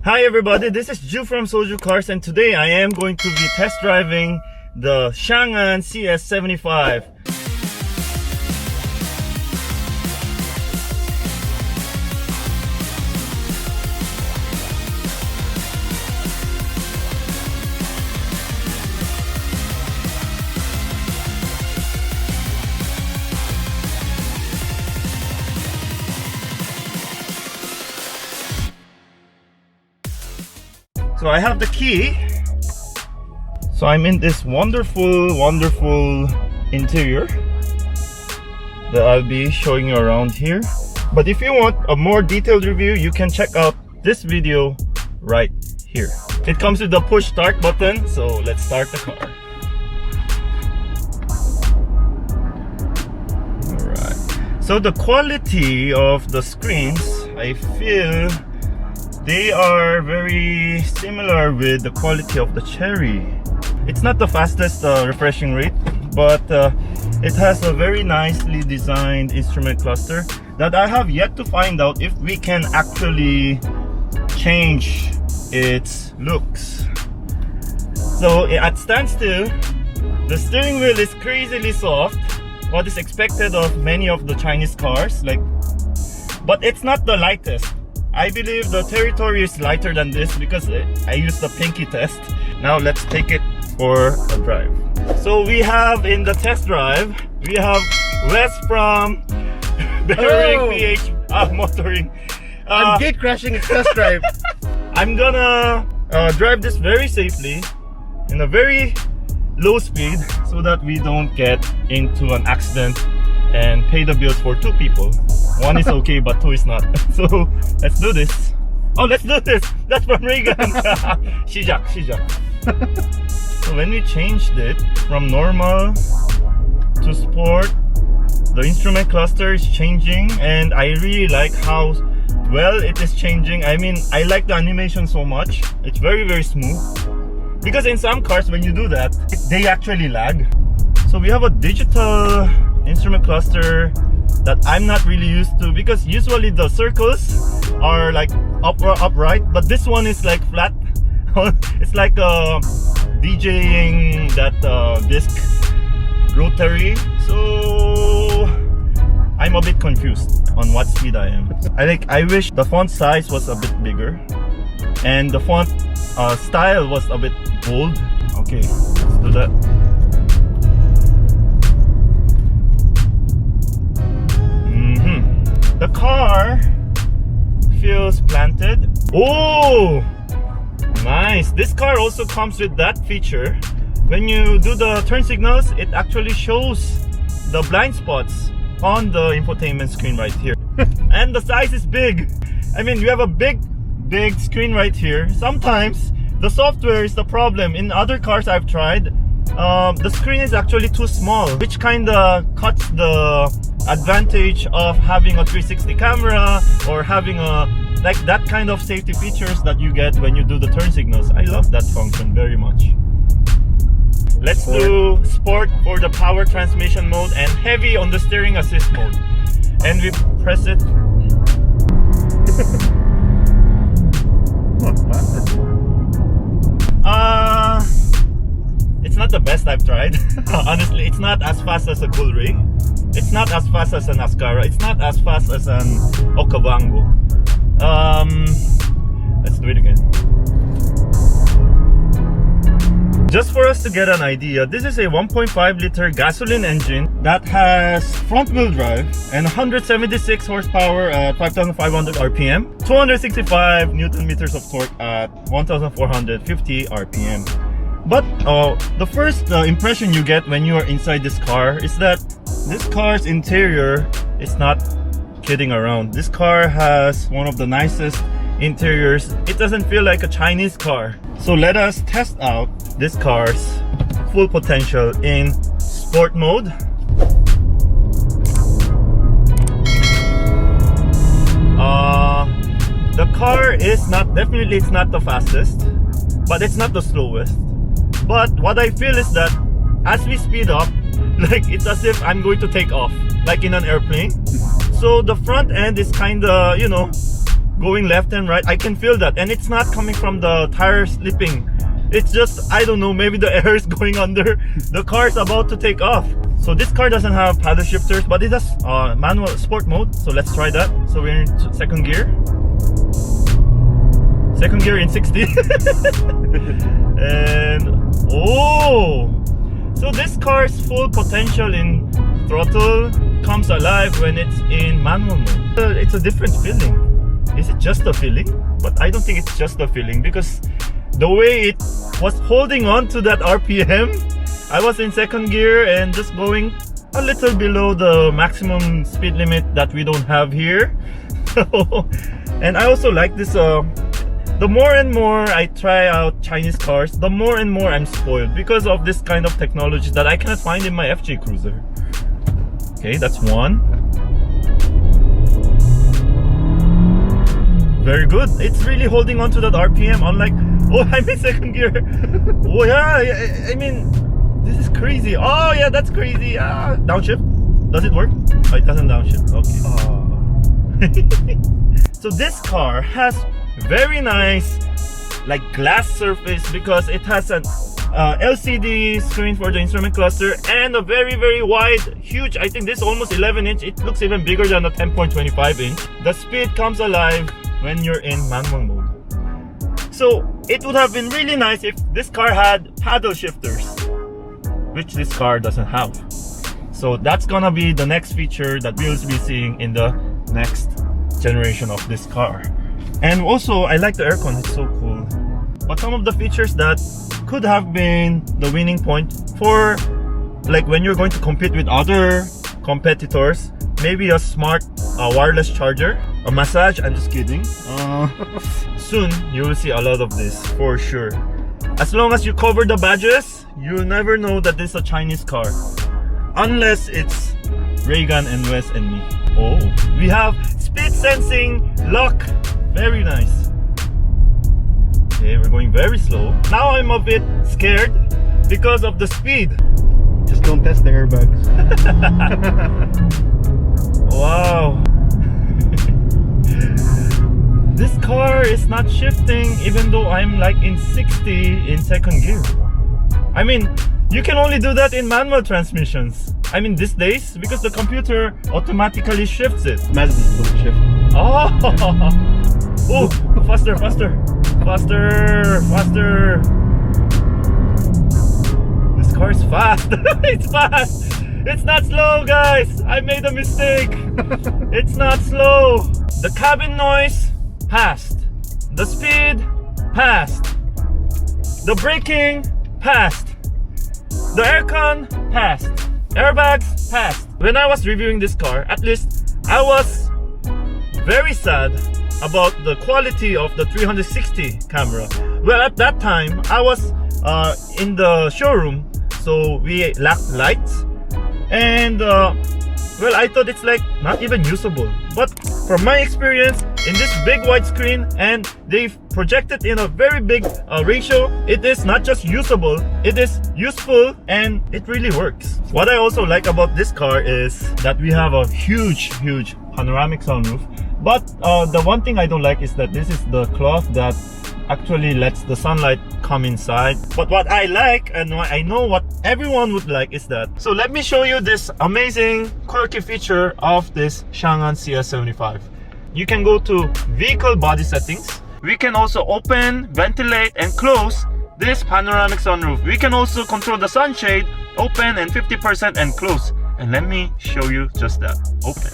Hi everybody, this is Ju from SoJooCars, and today I am going to be test driving the Changan CS75. So I have the key. So I'm in this wonderful interior that I'll be showing you around here. But if you want a more detailed review, you can check out this video right here. It comes with the push start button, so let's start the car. Alright. So the quality of the screens, I feel they are very similar with the quality of the Cherry. It's not the fastest refreshing rate, but it has a very nicely designed instrument cluster that I have yet to find out if we can actually change its looks. So at standstill, the steering wheel is crazily soft, what is expected of many of the Chinese cars, but it's not the lightest. I believe the Territory is lighter than this because I used the pinky test. Now let's take it for a drive. So we have in the test drive, we have Wes from Bearing PH Motoring. I'm gate crashing its test drive. I'm gonna drive this very safely in a very low speed so that we don't get into an accident and pay the bills for two people. One is okay, but two is not. So let's do this. Oh, let's do this. That's from Reagan. Shijak. So when we changed it from normal to sport, the instrument cluster is changing, and I really like how well it is changing. I mean, I like the animation so much. It's very smooth. Because in some cars, when you do that, they actually lag. So we have a digital instrument cluster that I'm not really used to, because usually the circles are like upright, but this one is like flat. It's like DJing that disc rotary. So I'm a bit confused on what speed I am. I wish the font size was a bit bigger and the font style was a bit bold. Okay, let's do that. The car feels planted. Oh, nice. This car also comes with that feature. When you do the turn signals, it actually shows the blind spots on the infotainment screen right here. And the size is big. I mean, you have a big screen right here. Sometimes the software is the problem. In other cars I've tried, the screen is actually too small, which kind of cuts the advantage of having a 360 camera or having that kind of safety features that you get when you do the turn signals. I love that function very much. Let's do sport for the power transmission mode and heavy on the steering assist mode. And we press it. It's not the best I've tried. Honestly, it's not as fast as a Coolray. It's not as fast as an Ascara. It's not as fast as an Okavango. Let's do it again. Just for us to get an idea, this is a 1.5 liter gasoline engine that has front wheel drive and 176 horsepower at 5,500 RPM, 265 Newton meters of torque at 1,450 RPM. But the first impression you get when you are inside this car is that this car's interior is not kidding around. This car has one of the nicest interiors. It doesn't feel like a Chinese car. So let us test out this car's full potential in sport mode. The car is definitely it's not the fastest, but it's not the slowest. But what I feel is that as we speed up, like it's as if I'm going to take off, like in an airplane. So the front end is kind of, you know, going left and right. I can feel that, and it's not coming from the tire slipping. It's just, I don't know, maybe the air is going under. The car is about to take off. So this car doesn't have paddle shifters, but it has manual sport mode. So let's try that. So we're in second gear. Second gear in 60. And oh, so this car's full potential in throttle comes alive when it's in manual mode. It's a different feeling. Is it just a feeling? But I don't think it's just a feeling, because the way it was holding on to that RPM, I was in second gear and just going a little below the maximum speed limit that we don't have here. And I also like this, the more and more I try out Chinese cars, the more and more I'm spoiled because of this kind of technology that I cannot find in my FJ Cruiser. Okay, that's one. Very good. It's really holding on to that RPM, unlike, oh, I'm in second gear. Oh yeah, I mean, this is crazy. Oh yeah, that's crazy. Downshift. Does it work? Oh, it doesn't downshift. Okay. So this car has very nice like glass surface, because it has an LCD screen for the instrument cluster and a very wide, huge, I think this is almost 11 inch. It looks even bigger than the 10.25 inch. The speed comes alive when you're in manual mode. So it would have been really nice if this car had paddle shifters, which this car doesn't have. So that's gonna be the next feature that we'll be seeing in the next generation of this car. And also, I like the aircon, it's so cool. But some of the features that could have been the winning point for, like, when you're going to compete with other competitors, maybe a smart wireless charger, a massage. I'm just kidding. Soon you will see a lot of this for sure. As long as you cover the badges, you'll never know that this is a Chinese car, unless it's Reagan and Wes and me. Oh, we have speed sensing lock. Very nice. Okay, we're going very slow. Now I'm a bit scared because of the speed. Just don't test the airbags. Wow. This car is not shifting even though I'm like in 60 in second gear. I mean, you can only do that in manual transmissions. I mean, these days, because the computer automatically shifts it. Mazdas don't shift. Oh, oh, faster, faster, faster, faster. This car is fast. It's fast. It's not slow, guys. I made a mistake. It's not slow. The cabin noise passed. The speed passed. The braking passed. The aircon passed. Airbags passed. When I was reviewing this car, at least I was very sad about the quality of the 360 camera. Well, at that time I was in the showroom, so we lacked lights, and well, I thought it's like not even usable. But from my experience in this big widescreen, and they've projected in a very big ratio, it is not just usable, it is useful, and it really works. What I also like about this car is that we have a huge panoramic sunroof. But the one thing I don't like is that this is the cloth that actually lets the sunlight come inside. But what I like, and I know what everyone would like, is that. So let me show you this amazing quirky feature of this Changan CS75. You can go to vehicle body settings. We can also open, ventilate, and close this panoramic sunroof. We can also control the sunshade, open and 50% and close. And let me show you just that. Open.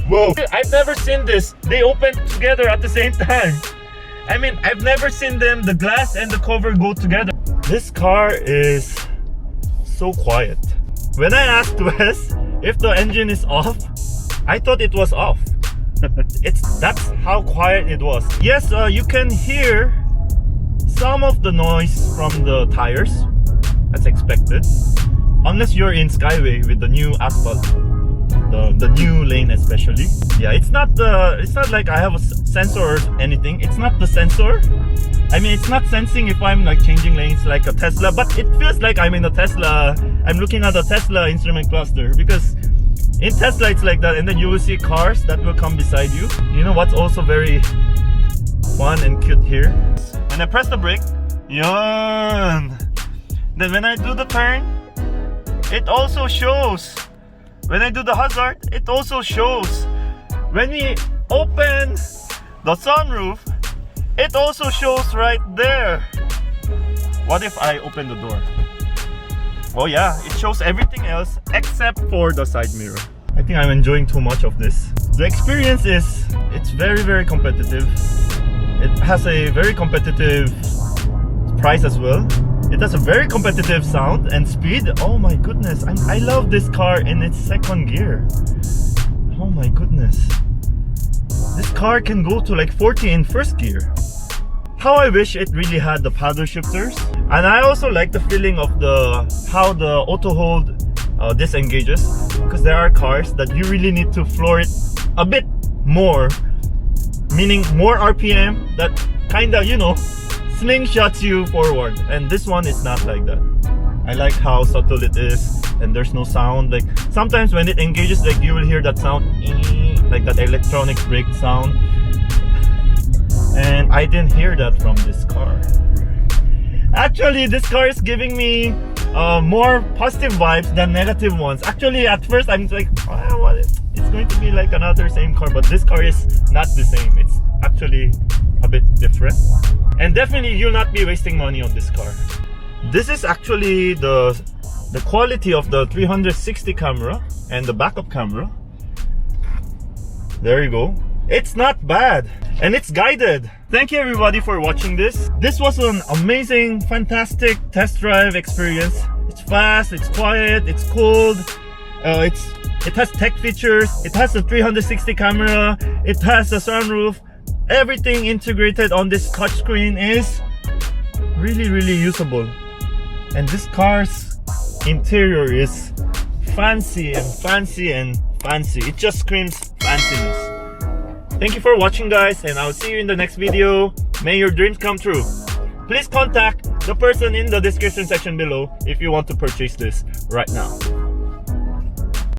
Whoa! I've never seen this. They open together at the same time. I mean, I've never seen them, the glass and the cover, go together. This car is so quiet. When I asked Wes if the engine is off, I thought it was off. That's how quiet it was. Yes, you can hear some of the noise from the tires. That's expected. Unless you're in Skyway with the new asphalt. The new lane especially. Yeah, it's not like I have a sensor or anything. It's not the sensor. I mean, it's not sensing if I'm like changing lanes like a Tesla, but it feels like I'm in a Tesla. I'm looking at a Tesla instrument cluster, because In Tesla it's like that, and then you will see cars that will come beside you. You know what's also very fun and cute here? When I press the brake, yun. Then when I do the turn, it also shows. When I do the hazard, it also shows. When we open the sunroof, it also shows right there. What if I open the door? Oh yeah, it shows everything else except for the side mirror. I think I'm enjoying too much of this. The experience is, it's very competitive. It has a very competitive price as well. It has a very competitive sound and speed. Oh my goodness, I love this car in its second gear. Oh my goodness. This car can go to like 40 in first gear. How I wish it really had the paddle shifters. And I also like the feeling of how the auto hold disengages, because there are cars that you really need to floor it a bit more, meaning more RPM that kinda, you know, slingshots you forward. And this one is not like that. I like how subtle it is, and there's no sound. Like sometimes when it engages, like you will hear that sound, like that electronic brake sound. And I didn't hear that from this car. Actually, this car is giving me more positive vibes than negative ones. Actually, at first I'm like, oh, what is, it's going to be like another same car, but this car is not the same. It's actually a bit different. And definitely you'll not be wasting money on this car. This is actually the quality of the 360 camera and the backup camera. There you go. It's not bad, and it's guided. Thank you everybody for watching this. This was an amazing, fantastic test drive experience. It's fast, it's quiet, it's cold. It has tech features. It has a 360 camera. It has a sunroof. Everything integrated on this touchscreen is really usable. And this car's interior is fancy and fancy and fancy. It just screams fanciness. Thank you for watching guys, and I'll see you in the next video. May your dreams come true. Please contact the person in the description section below if you want to purchase this right now.